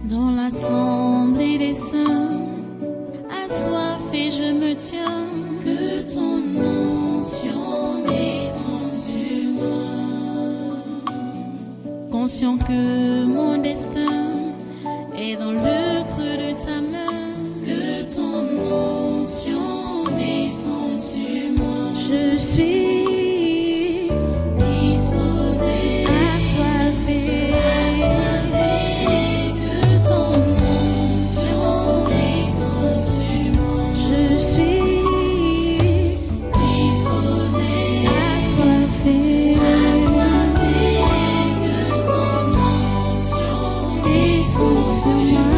Dans l'assemblée des saints, assoiffé je me tiens, que ton onction descende sur moi. Conscient que mon destin est dans le creux de ta main, que ton onction descende sur moi. Je suis disposé, assoiffé, que ton onction descende sur moi. Je suis disposé, assoiffé, que ton onction descende sur moi.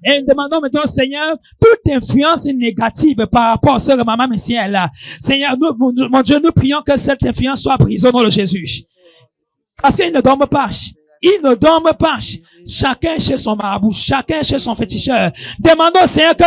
Et demandons maintenant, Seigneur, toute influence négative par rapport à ce que maman Messie est là. Seigneur, nous, mon Dieu, nous prions que cette influence soit brisée au nom de Jésus. Parce qu'il ne dorment pas. Ils ne dorment pas. Chacun chez son marabout, chacun chez son féticheur. Demandons au Seigneur que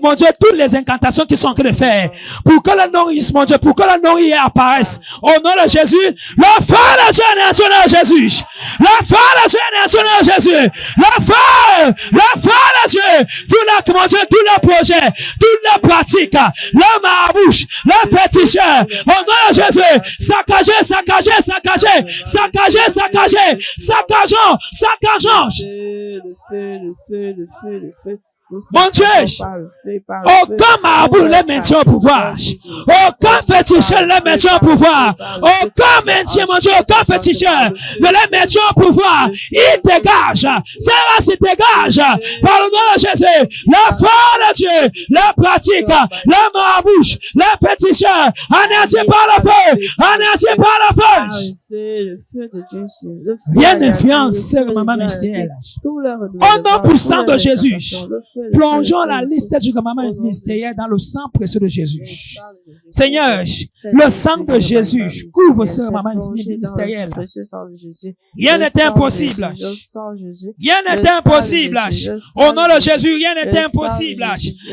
mon Dieu, toutes les incantations qui sont en train de faire, pour que le nom, mon Dieu, pour que le nom y apparaisse, au nom de Jésus, le feu de Dieu est national de Jésus. Le feu de Dieu est national de Jésus. Le feu de Dieu. Tout le, mon Dieu, tout le projet, toute la pratique, le marabouche, le féticheur, au nom de Jésus, saccager, mon Dieu, aucun marabout ne les maintient au pouvoir. Aucun féticheur ne les maintient au pouvoir. Aucun maintien, mon Dieu, aucun féticheur ne les maintient au pouvoir. Il dégage. Cela se dégage par le nom de Jésus. La foi de Dieu, la pratique, le marabouche, le féticheur, anéanti par le feu, anéanti par le feu. Rien n'influence maman mystérielle. Au nom puissant de Jésus, plongeons la liste du commandement mystériel dans le sang précieux de Jésus. Seigneur, le sang de Jésus couvre ce commandement mystériel. Rien n'est impossible. Rien n'est impossible. Au nom de Jésus, rien n'est impossible.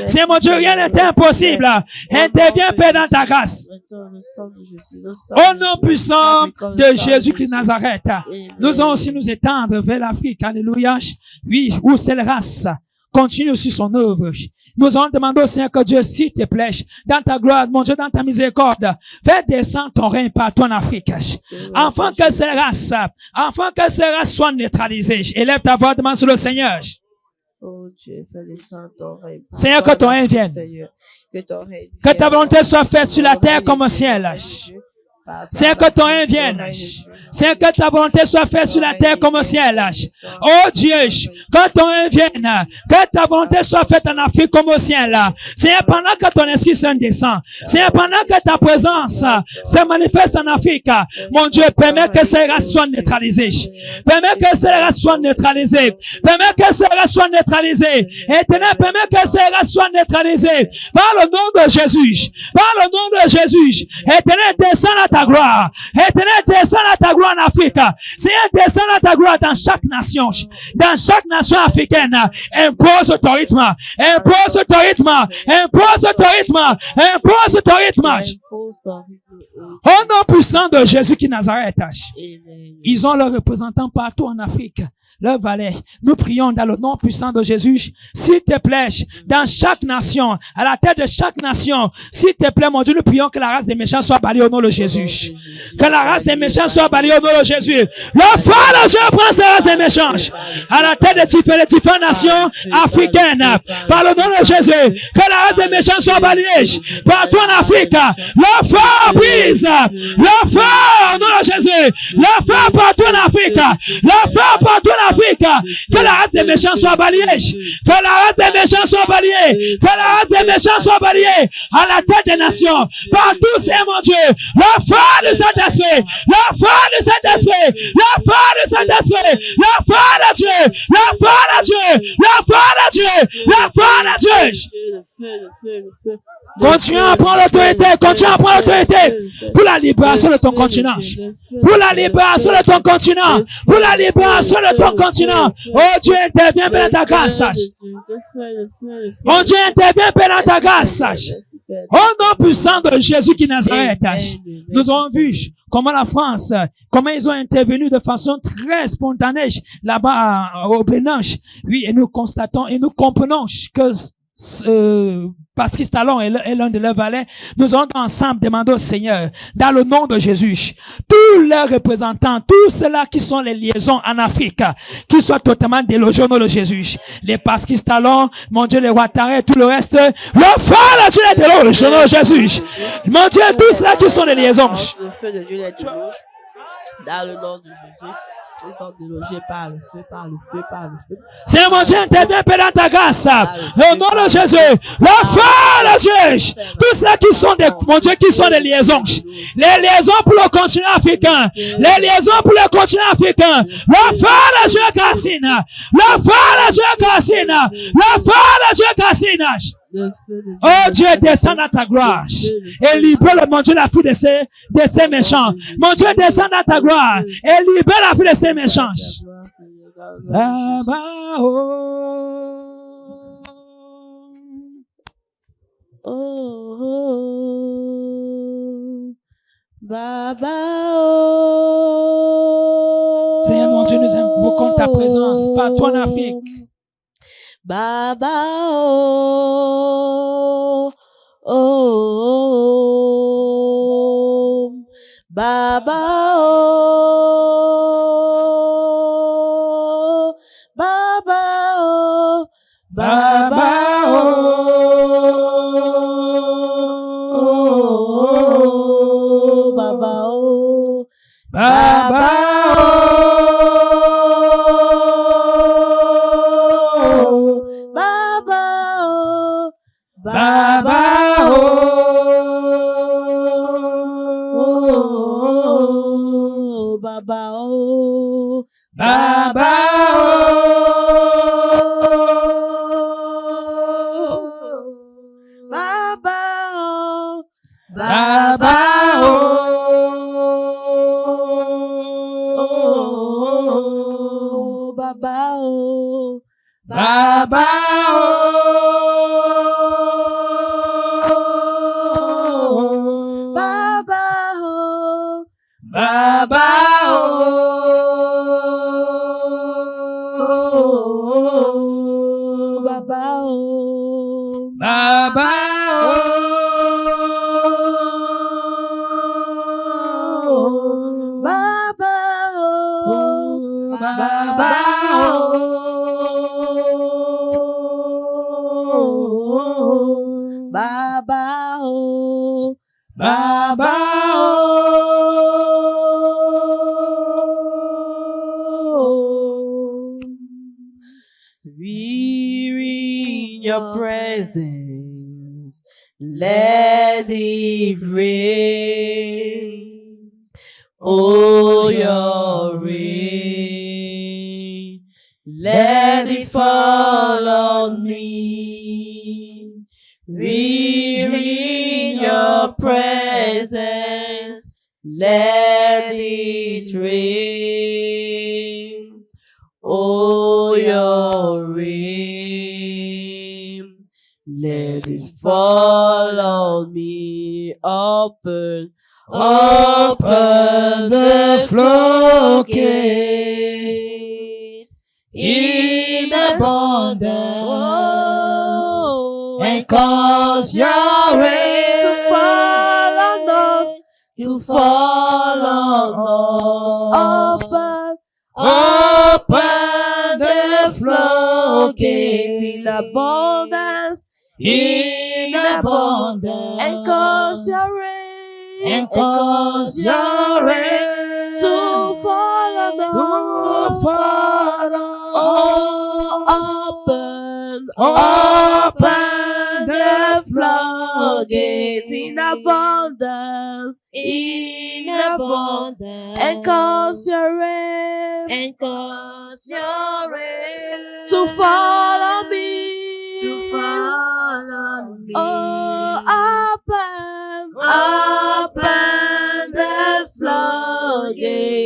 C'est mon Dieu, rien n'est impossible. Interviens, Père, dans ta grâce. Au nom puissant de Jésus-Christ de Nazareth, nous allons aussi nous étendre vers l'Afrique. Alléluia. Oui, où cette race continue sur son œuvre. Nous allons demander au Seigneur que Dieu, s'il te plaît, dans ta gloire, mon Dieu, dans ta miséricorde, fais descendre ton règne partout en Afrique. Afin que ces races soient neutralisées. Élève ta voix, demande sur le Seigneur. Oh Dieu, fais descendre ton règne. Seigneur, que ton règne vienne. Que ta volonté soit faite sur la terre comme au ciel. Seigneur, que ton règne vienne. Seigneur, que ta volonté soit faite sur la terre comme au ciel. Oh Dieu, que ton règne vienne. Que ta volonté soit faite en Afrique comme au ciel. Seigneur, pendant que ton Esprit Saint descend. Seigneur, pendant que ta présence se manifeste en Afrique. Mon Dieu, permets que ces races soient neutralisées. Permets que ces races soient neutralisées. Permets que ces races soient neutralisées. Éternel, permets que ces races soient neutralisées. Par le nom de Jésus. Par le nom de Jésus. Éternel, descends à ta gloire. Éternel, descends à ta gloire en Afrique. Seigneur, descends à ta gloire dans chaque nation. Dans chaque nation africaine. Impose ton rythme. Impose ton rythme. Impose ton rythme. Impose ton rythme. Au nom puissant de Jésus qui Nazareth. Ils ont leurs représentants partout en Afrique. Leur valet. Nous prions dans le nom puissant de Jésus. S'il te plaît, dans chaque nation, à la tête de chaque nation, s'il te plaît, mon Dieu, nous prions que la race des méchants soit balayée au nom de Jésus. Que la race des méchants soit balayée au nom de Jésus. Le feu de Dieu prend cette race des méchants. À la tête de différentes nations africaines. Par le nom de Jésus. Que la race des méchants soit balayée. Partout en Afrique. Le feu brise. Le feu au nom de Jésus. Le feu partout en Afrique. Le feu partout en Afrique, que la race des méchants soit balayée, que la race des méchants soit balayée, que la race des méchants soit balayée à la tête des nations, partout c'est mon Dieu, le feu du Saint-Esprit, le feu du Saint-Esprit, le feu du Saint-Esprit, le feu de Dieu, le feu de Dieu, le feu de Dieu, le feu de Dieu. Continue à prendre l'autorité. Continue à prendre l'autorité pour la libération de ton continent. Pour la libération de ton continent. Pour la libération de ton continent. Oh Dieu, interviens dans ta grâce. Oh Dieu, interviens dans ta grâce. Au nom puissant de Jésus qui Nazareth. Nous avons vu comment la France, comment ils ont intervenu de façon très spontanée là-bas au Bénin. Oui, et nous constatons et nous comprenons que Patrice Talon est l'un de leurs valets. Nous allons ensemble demander au Seigneur, dans le nom de Jésus, tous leurs représentants, tous ceux-là qui sont les liaisons en Afrique, qui soient totalement délogés au nom de Jésus. Les Patrice Talon, mon Dieu, les Ouattara et tout le reste, le feu de Dieu les déloge au nom de Jésus. Mon Dieu, tous ceux-là qui sont les liaisons. Le feu de Dieu les déloge dans le nom de Jésus. Ils sont délogés par le feu, par le feu, par le feu. Seigneur mon Dieu, interviens dans ta grâce. Au nom de Jésus, le feu de Dieu. Tous ceux qui sont des, mon Dieu, qui sont des liaisons. Les liaisons pour le continent africain. Les liaisons pour le continent africain. Le feu de Dieu Cassina. Le feu de Dieu Cassina. Le feu de Dieu Cassina. Oh Dieu, descends dans ta gloire et libère, mon Dieu, la foule de ces méchants. Mon Dieu, descends dans ta gloire et libère la foule de ces méchants. Baba, Seigneur, mon Dieu, nous invoquons ta présence partout en Afrique. Baba, oh, oh, oh, Baba, oh, Baba, oh, Baba, oh, Baba, oh, Baba, Let it rain, oh your rain, let it fall on me. We're in your presence, let it rain, oh your rain, let it fall on me. Open, open the floodgates in abundance, and cause your rain to fall on us, to fall on us. Open the floodgates in abundance, in abundance, and cause your rain, and cause your rain to fall on us, to fall on us. Open the floodgates in abundance, and cause your rain, to fall on me, to fall on me. Oh,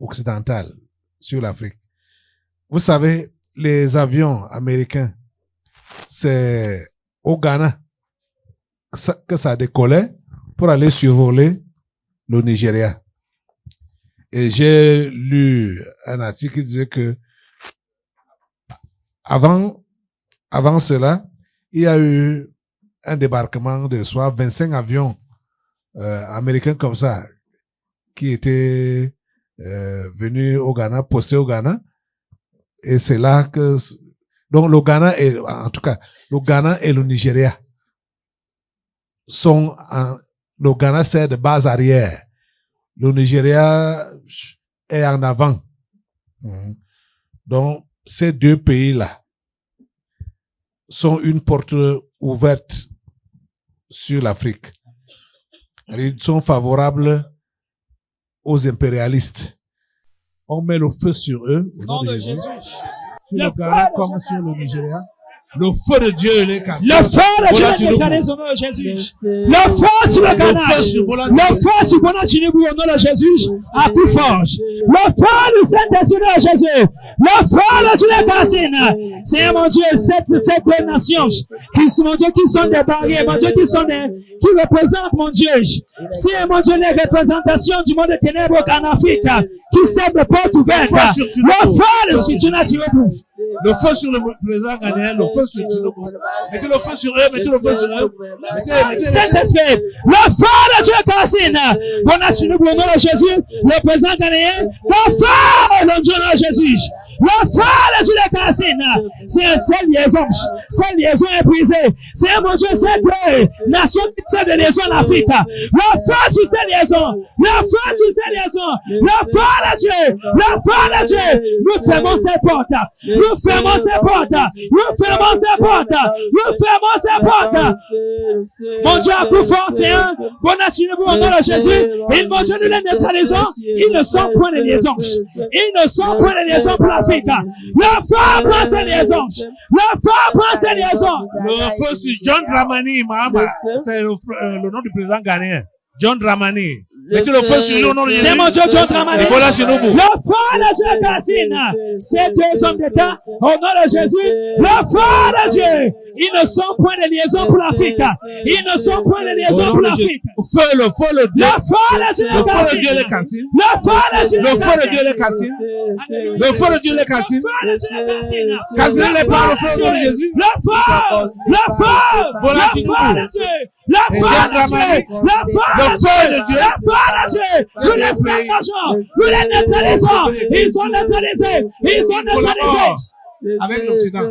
occidentale sur l'Afrique. Vous savez, les avions américains, c'est au Ghana que ça décollait pour aller survoler le Nigeria. Et j'ai lu un article qui disait que avant cela, il y a eu un débarquement de soit 25 avions américains comme ça qui étaient venus au Ghana, postés au Ghana. Et c'est là que donc le Ghana et en tout cas le Ghana et le Nigeria le Ghana sert de base arrière. Le Nigeria est en avant. Donc, ces deux pays-là sont une porte ouverte sur l'Afrique. Ils sont favorables aux impérialistes. On met le feu sur eux, au nom de Jésus. Sur le Ghana comme sur le Nigeria. Le feu de Dieu les casse. Le feu de Dieu les casse au nom de Jésus. Le feu sur le Ghana. Le feu sur Bonachinibu au nom de Jésus. À coup forge. Le feu du Saint-Esprit de Jésus. Le feu de Dieu les casse. Seigneur mon Dieu, ces deux nations qui sont des barrières, mon Dieu, qui représentent mon Dieu. Seigneur mon Dieu, les représentations du monde des ténèbres en Afrique, qui servent de porte ouverte. Le feu de Saint-Esprit. Le feu sur le président ghanéen, le feu sur Tinubu. Mettez le feu sur eux, mettez le feu sur eux. Saint-Esprit, le feu de Dieu Cassine. Bon à Tinubu au nom de Jésus, le président ghanéen, le feu de Dieu de Jésus. Le feu de Dieu Cassine. C'est cette liaison est brisée. C'est mon Dieu, ces deux nations qui servent de liaison en Afrique. Le feu sur ces liaisons. Le feu sur ces liaisons. Le feu de Dieu. Le feu de Dieu. Nous fermons ces portes. Nous fermons ces portes. Nous fermons ces portes. Nous fermons ces portes. Mon Dieu, à coup fort, c'est un bon Tinubu au nom de Jésus. Et mon Dieu, nous les neutralisons. Ils ne sont point des liaisons. Ils ne sont point des liaisons pour l'Afrique. Le feu prend ses liaisons. Le feu prend ses liaisons. Le feu sur John Dramani Mahama. C'est le nom du président ghanéen. John Dramani. Mettez le feu sur lui au nom de Jésus. C'est mon Dieu, John Dramani. Voilà Tinubu. Le feu de Dieu Cassine. Ces deux hommes d'État, au nom de Jésus, le feu de Dieu. Ils ne sont point de liaison pour l'Afrique. Ils ne sont point de liaison pour l'Afrique. Le feu de Dieu. Le feu de Dieu les Cassine. Le feu de Dieu le feu de Dieu les Cassine. Le feu de Dieu les Cassine. Cassine les par le feu de Jésus. Le feu de Dieu. Le feu de Dieu. Le feu de Dieu. Nous les engageons. Nous les neutralisons. Ils sont neutralisés. Ils sont neutralisés. Avec l'Occident.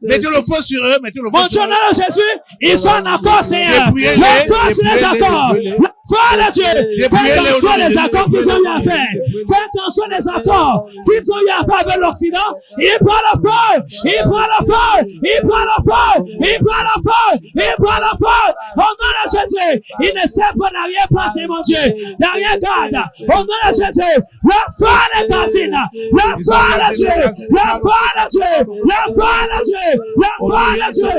Mettez le feu sur eux, mettez le feu sur eux. Mon Dieu, Jésus, ils sont en accord, Seigneur. Le feu sur les accords. Le feu de Dieu. Quels qu'en soient les accords qu'ils ont eu à faire. Quels qu'en soient les accords qu'ils ont eu à faire avec l'Occident. Il prend le feu. Il prend le feu. Il prend le feu. Il prend le feu. Il prend le feu. Au nom de Jésus. Il ne sait pas d'arrière-plan, c'est mon Dieu. D'arrière-garde. Au nom de Jésus. Le feu de Cassine. Le feu de Dieu. Le feu de Dieu. Le feu de Dieu. Le feu de Dieu.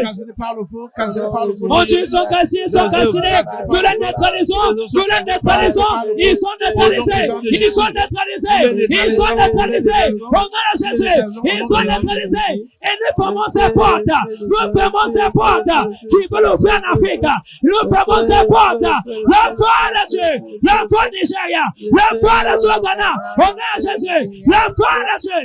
Mon Dieu, ils sont cassés, ils sont cassinés. Nous les neutralisons. Nous les neutralisons. Ils sont neutralisés. Ils sont neutralisés. Ils sont neutralisés. Au nom de Jésus. Ils sont neutralisés. Et nous fermons ces portes. Nous fermons ces portes qui veulent ouvrir en Afrique. Nous fermons ces portes. Le feu de Dieu. Le feu de Nigeria. Le feu de Dieu au Ghana. Au nom de Jésus. Le feu de Dieu.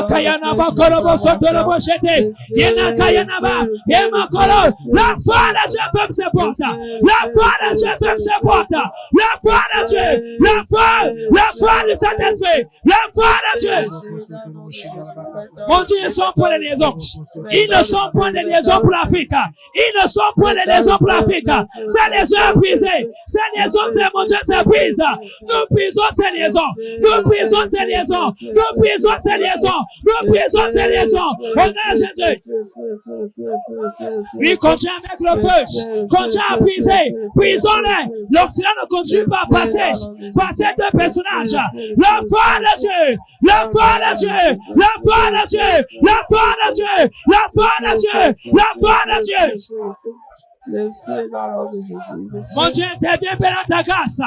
Kayana Makoro Sotoro Chete, Yena Kayanaba, Yemakoro, la foi de Dieu peut se porter, la foi de Dieu peut se porter, la foi de Dieu, la foi du Saint-Esprit, la foi de Dieu. Mon Dieu, ils sont point de liaison. Ils ne sont point de liaison pour l'Afrique. Ils ne sont point de liaison pour l'Afrique. Ces liaisons est brisée. Ces liaisons, c'est mon Dieu, c'est brise. Nous brisons ces liaisons. Nous brisons ces liaisons. Nous brisons ces liaisons. Nous brisons ces liaisons. Au nom de Jésus. Oui, continue avec le feu. Continue à briser. Brisons-les. L'Occident ne continue pas à passer par ces deux personnages. Le feu de Dieu. Le feu de Dieu. Le feu de Dieu. Le feu de Dieu. Le feu de Dieu. Le feu de Dieu. Mon Dieu, intervient dans ta grâce.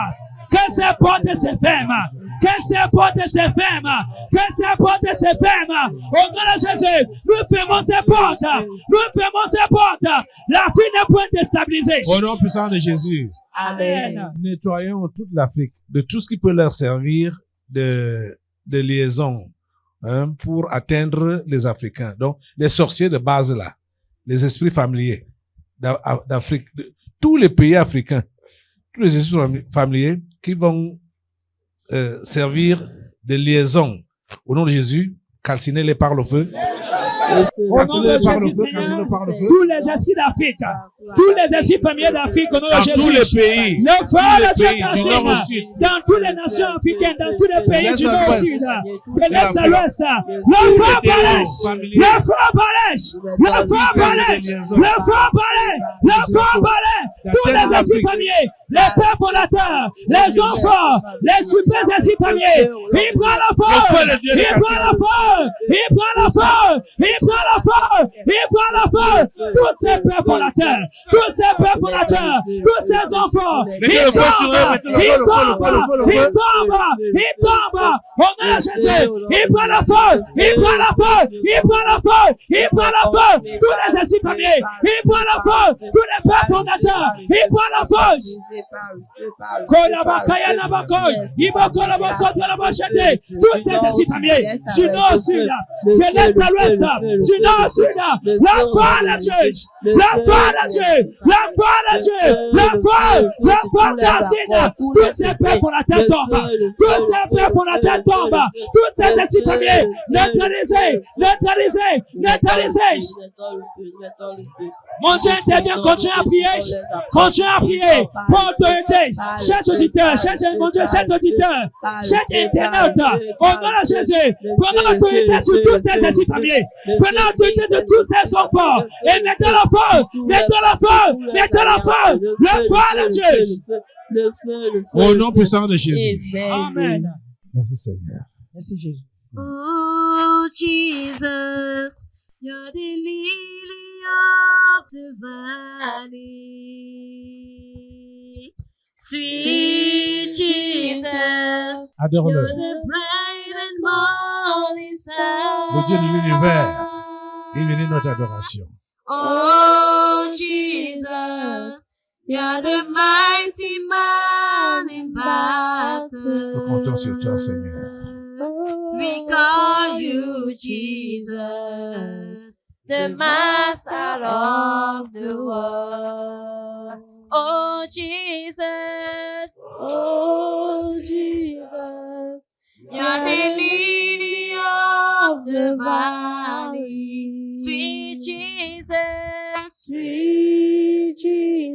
Que ces portes se ferment. Que ces portes se ferment. Que ces portes se ferment. Au nom de Jésus, nous fermons ces portes. Nous fermons ces portes. L'Afrique n'est point déstabilisée. Au nom puissant de Jésus. Amen. Nettoyons toute l'Afrique de tout ce qui peut leur servir de liaison, hein, pour atteindre les Africains. Donc, les sorciers de base là, les esprits familiers d'Afrique, de tous les pays africains, tous les esprits familiers qui vont servir de liaison. Au nom de Jésus, calcinez-les par le feu. Au nom de Jésus, Seigneur, tous les esprits d'Afrique, tous les esprits familiers d'Afrique, au nom de Jésus, tous les pays, le feu de Dieu du nord au sud, calcine dans toutes les nations africaines, dans tous les pays du nord au sud, de l'est à l'ouest, le feu balèche, le feu balèche, le feu balèche, le feu balèche, le feu balèche, tous les esprits familiers, les pères fondateurs, les enfants, les super esprits familiers, il prend le feu, il prend le feu, il prend le feu, il prend le feu, il prend le feu, tous ces pères fondateurs, tous ces pères fondateurs, tous ces enfants, ils tombent, ils tombent, ils tombent, ils tombent, au nom de Jésus, il prend le feu, il prend le feu, il prend le feu, il prend le feu, tous les esprits familiers, il prend le feu, tous les pères fondateurs, il prend le feu. Tous ces esprits familiers, du nord au sud, de l'est à l'ouest, du nord au sud, la foi de Dieu, la foi de Dieu, la foi de Dieu, la foi d'Azine, tous ces pères pour la tête tombe, tous ces pères pour la tête tombe, tous ces esprits familiers, neutralisés, neutralisés, neutralisés. Mon Dieu intervient, continue à prier, continue à prier pour autorité. Chers auditeurs, mon Dieu, chers auditeurs, chers internautes, au nom de Jésus, prenons autorité sur tous ces esprits familiers, prenons autorité sur tous ces enfants, et mettez le feu, mettez le feu, mettez le feu, le feu de Dieu. Le feu. Au nom puissant de Jésus. Amen. Merci Seigneur. Merci Jésus. Oh Jesus, you're the lily of the valley. Sweet Jesus, Adore-le. you're the bright and morning star. Le Dieu de l'univers, il bénit notre adoration. Oh Jesus, you're the mighty man in battle. Nous comptons sur toi, Seigneur. We call you Jesus, the master of the world. Oh Jesus, you're the lily of the valley. Sweet Jesus,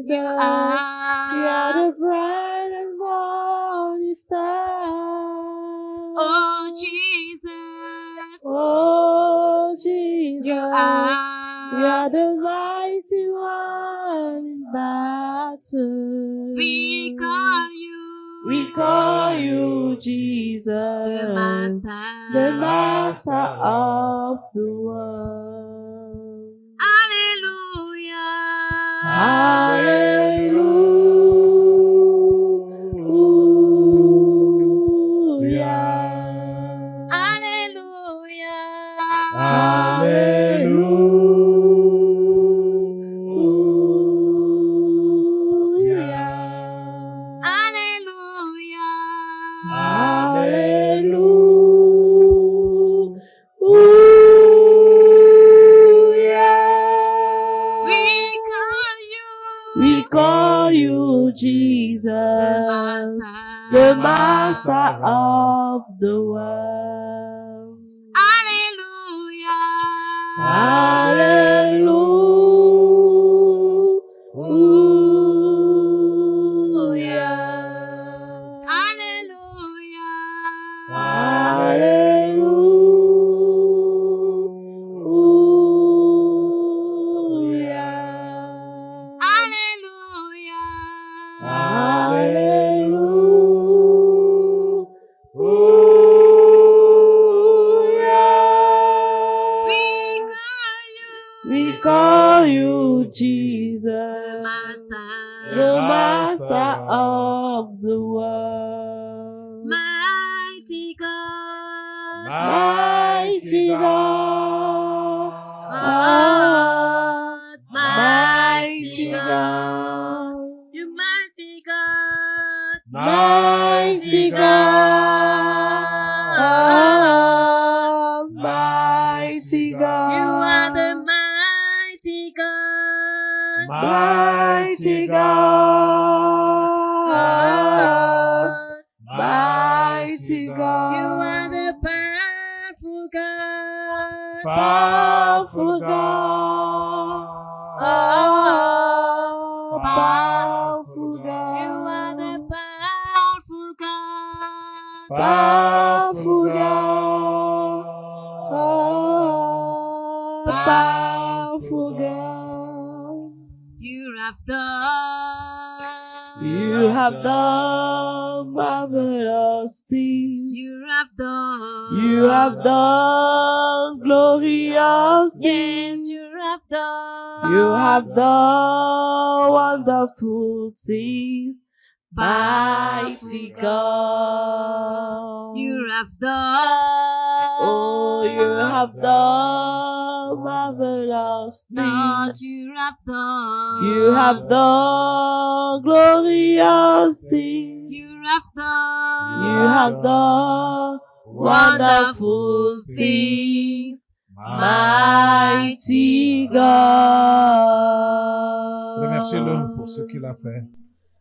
you are the bright and morning star. Oh Jesus, you are the mighty one in battle. We call you Jesus, the master of the world. Hallelujah. We call you Jesus, the master of the world. We Mighty God. Mighty God. You mighty God. Mighty God. Mighty God. You are the mighty God. Mighty God. Mighty God. You are the powerful God. Powerful God. Powerful You God. are the powerful God. Powerful God. Powerful God. You have done. You have done marvelous things. You have done. You have done glorious Yes, things. you have done. You have done wonderful things. Mighty God. You have done. Oh, you have done marvelous Lord, things. you have done. You have done glorious things. You have done. You have done wonderful things. Mighty God. Remerciez-le pour ce qu'il a fait.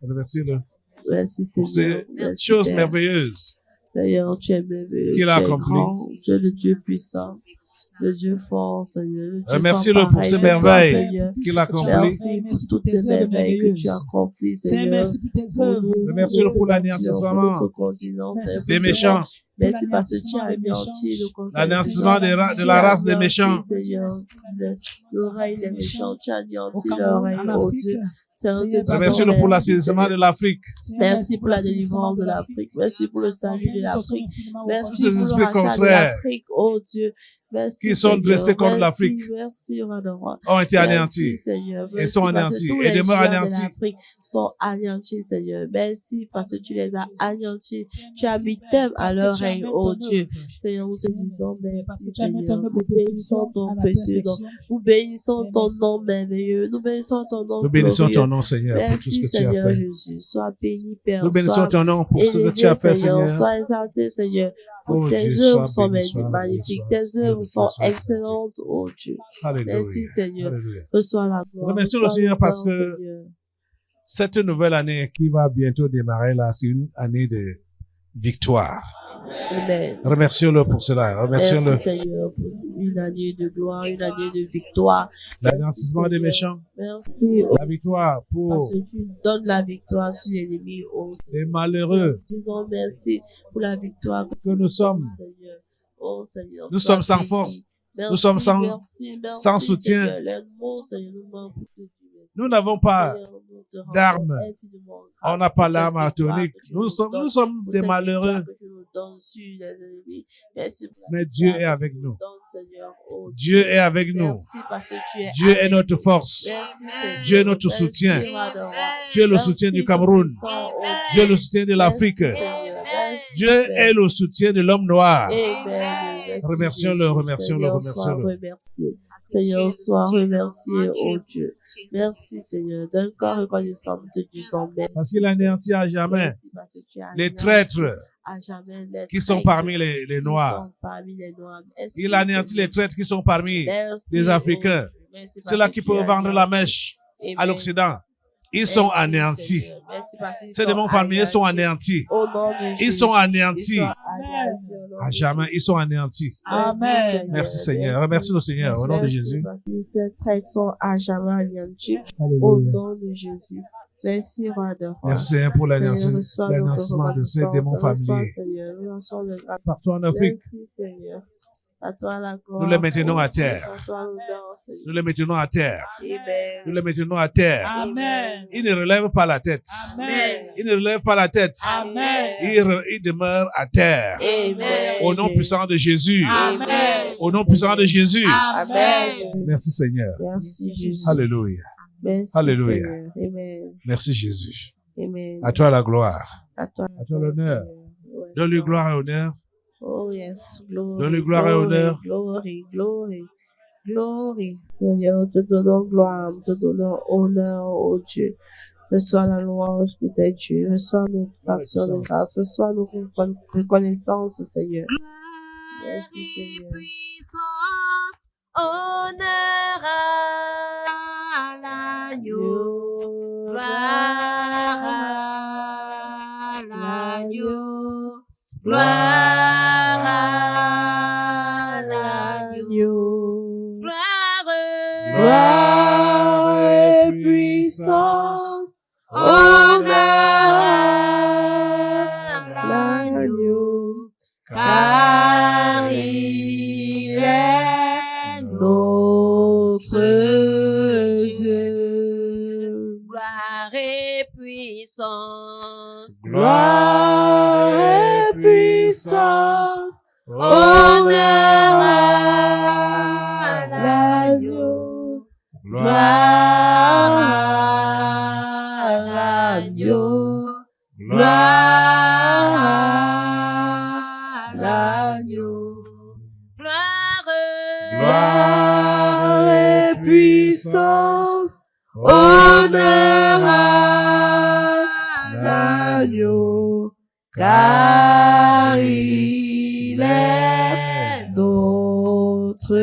Remerciez-le Merci pour Seigneur. ces Merci, choses Père. merveilleuses. Seigneur, tu es merveilleux, Qu'il tu a es accompli. grand, tu es le Dieu puissant, le Dieu fort, Seigneur, le Dieu Remercie-le sans pour pareil, ces Seigneur, merveilles Seigneur. qu'il a accomplies. Merci pour toutes tes merveilles que tu as accomplies, Seigneur, Seigneur. merci pour tes œuvres. Remercie-le pour Pour l'anéantissement notre continent, Merci, Seigneur. des méchants, Merci parce que tu as L'anéantissement anéanti le conseil. l'anéantissement de la race des méchants. Seigneur, l'oreille des méchants, tu as Au anéanti Cameroun, l'oreille, en oh Afrique. Dieu. Seigneur, Seigneur, te Remercie-le disons pour merci, l'assainissement Seigneur. de l'Afrique. Seigneur, Merci pour la l'assainissement délivrance de l'Afrique. Merci pour le salut de l'Afrique. Merci Tous ces pour le esprits rachat de contraires l'Afrique, oh Dieu. Merci, qui sont Seigneur. dressés contre Merci, l'Afrique Merci, roi de roi. ont été Merci, anéantis. Seigneur. Ils Merci sont parce que anéantis tous et les demeurent géants de anéantis. l'Afrique sont anéantis, Seigneur. Merci parce que tu les as anéantis. Tu as mis terme à leur règne, oh Dieu. Seigneur, nous te disons merci, Seigneur. Nous bénissons ton précieux nom. Nous bénissons ton nom merveilleux. Nous bénissons ton nom Nous bénissons ton glorieux. nom, Seigneur, pour tout Merci, ce que tu as Seigneur fait. Jésus. Sois béni, Père. Nous bénissons Sois ton nom pour ce que tu as fait, Seigneur. Sois exalté, Seigneur. Oh Tes Dieu, œuvres sois sont béni, sois magnifiques. béni, Tes œuvres sont sois béni. excellentes, oh Dieu. Alléluia. Merci, Seigneur. Alléluia. Reçois la gloire. Remercions le Reçois Seigneur parce l'honneur, que Seigneur. cette nouvelle année qui va bientôt démarrer là, c'est une année de victoire. Amen. Remercions-le pour cela. Remercions-le. Merci, Seigneur, pour une année de gloire, une année de victoire. L'anéantissement des méchants. Merci, La victoire pour parce que tu donnes la victoire sur l'ennemi, oh les malheureux Disons merci pour la victoire que nous sommes. Seigneur. Oh Seigneur. Nous sois sommes sans béni. force. Merci, Nous sommes sans- merci, sans soutien. Seigneur. Les mots, Seigneur, nous manquent pour que tu les Nous n'avons pas Seigneur, nous te rendons d'armes. infiniment grâce On n'a pas pour l'arme cette victoire atomique. que tu Nous sommes donnes, pour des cette malheureux, victoire que tu nous donnes sur les ennemis. Merci pour la mais victoire Dieu est que avec tu nous. donnes, Seigneur. Oh, Dieu est avec nous. merci parce que tu es Dieu est avec notre nous. force. Merci, Seigneur. Dieu est notre Merci, soutien. roi de roi. Dieu est le Merci, soutien du tout Cameroun. puissant, oh Dieu est le soutien de l'Afrique. Merci, Seigneur. Merci, Dieu Père. est le soutien de l'homme noir. Amen. Merci, Remercions-le, Jésus. remercions-le, Seigneur, remercions-le. sois remercié. Seigneur, sois remercié, oh Dieu. Merci, Seigneur. D'un corps reconnaissant, nous te disons merci. Parce qu'il anéantit à jamais Merci parce que tu as les anéanti traîtres à jamais les qui sont traîtres parmi les qui Noirs. sont parmi les Noirs. Merci, Il anéantit Seigneur. les traîtres qui sont parmi Merci, les oh Africains. Dieu. Merci ceux-là parce qui que tu peuvent as vendre la anéanti. mèche à Amen. l'Occident. Ils sont Merci, anéantis. Seigneur. Merci parce qu'ils Ces sont démons familiers sont anéantis. anéantis. Au nom de Jésus. Ils sont anéantis. Ils sont anéantis au nom À de jamais, Jésus. ils sont anéantis. Amen. Merci Seigneur. Remercie le Seigneur au nom de Merci Jésus. parce que ces traîtres sont à jamais anéantis au Alléluia. nom de Jésus. Merci, roi de roi. Merci Seigneur pour Seigneur, reçois notre l'anéantissement de ces démons reconnaissance. Reçois, familiers. Seigneur, nous lançons le grâce. Partout en Afrique, Merci, Seigneur. À toi la gloire. nous les maintenons à Oh Dieu, terre. à toi l'honneur, Seigneur. Nous les maintenons à terre. Amen. Nous les maintenons à terre. Amen. Ils ne relèvent pas la tête. Amen. Ils ne relèvent pas la tête. Amen. Ils demeurent à terre. Amen. Au nom puissant de Jésus. Amen. Au nom puissant de Jésus. Amen. Merci Seigneur. Merci, Jésus. Alléluia. Merci, Alléluia. Seigneur. Amen. Merci Jésus. Amen. À toi la gloire. À toi À toi l'honneur. Seigneur. Ouais, Donne-lui Seigneur. gloire et honneur. Oh yes, glory. Donne-lui gloire et honneur. Glory, glory, glory. Seigneur, nous te donnons gloire, nous te donnons honneur, oh Dieu. Reçois la louange de tes dieux, reçois notre action de grâce, reçois nos reconnaissances, Seigneur. Merci, Seigneur. Puissance, honneur à l'agneau, gloire à l'agneau, gloire à l'agneau, Gloire et puissance, honneur à l'agneau, car il est notre Dieu. gloire et puissance, Gloire et puissance, honneur à l'agneau, gloire à l'agneau, gloire à l'agneau, gloire et puissance, honneur à l'agneau, car il est notre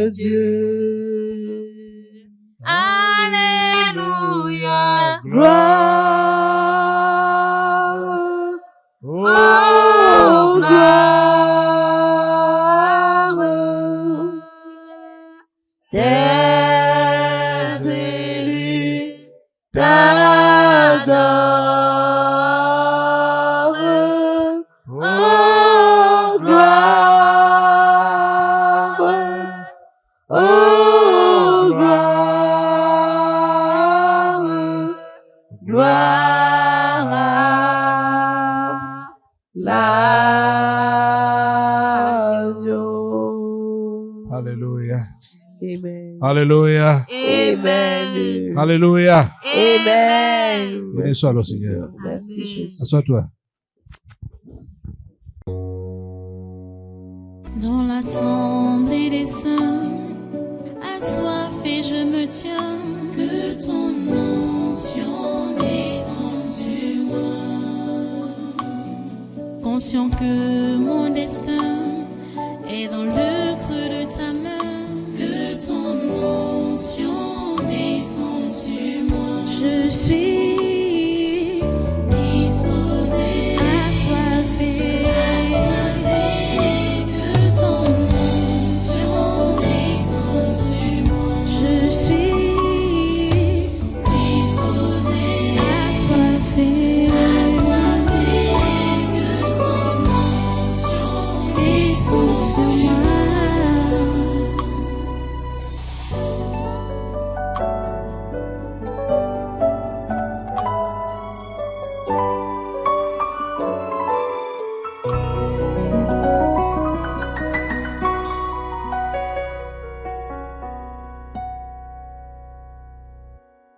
Dieu. Alléluia, Gloire, Oh, oh gloire, tes élus t'adorent. Oh gloire, oh gloire, gloire à l'agneau. Alléluia. Amen. Alléluia. Amen. Alléluia. Amen. Béni soit le Seigneur. Merci Jésus. Assois-toi. Dans l'assemblée des saints, assoiffé je me tiens, que ton onction descende sur moi. Conscient que mon destin est dans le creux de ta main, que ton onction descende sur moi. Je suis